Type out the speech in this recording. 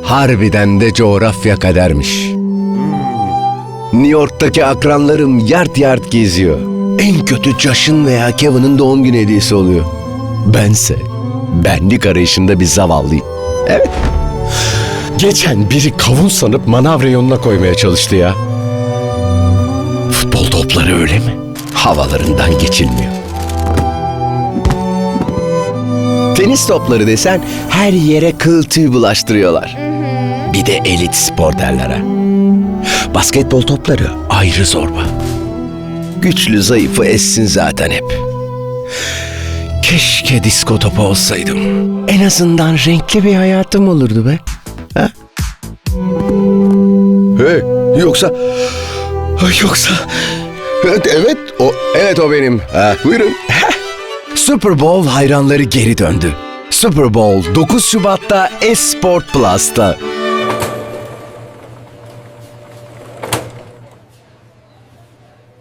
Harbiden de coğrafya kadermiş. New York'taki akranlarım yard yard geziyor. En kötü Josh'ın veya Kevin'in doğum günü hediyesi oluyor. Bense benlik arayışında bir zavallıyım. Evet. Geçen biri kavun sanıp manav reyonuna koymaya çalıştı ya. Futbol topları öyle mi? Havalarından geçilmiyor. Tenis topları desen her yere kıl tüy bulaştırıyorlar. Bir de elit spor derler ha. Basketbol topları ayrı zorba. Güçlü zayıfı essin zaten hep. Keşke disko topu olsaydım. En azından renkli bir hayatım olurdu be. Ha? Hey, yoksa... Evet o benim. Buyurun. Super Bowl hayranları geri döndü. Super Bowl 9 Şubat'ta Esport Plus'ta.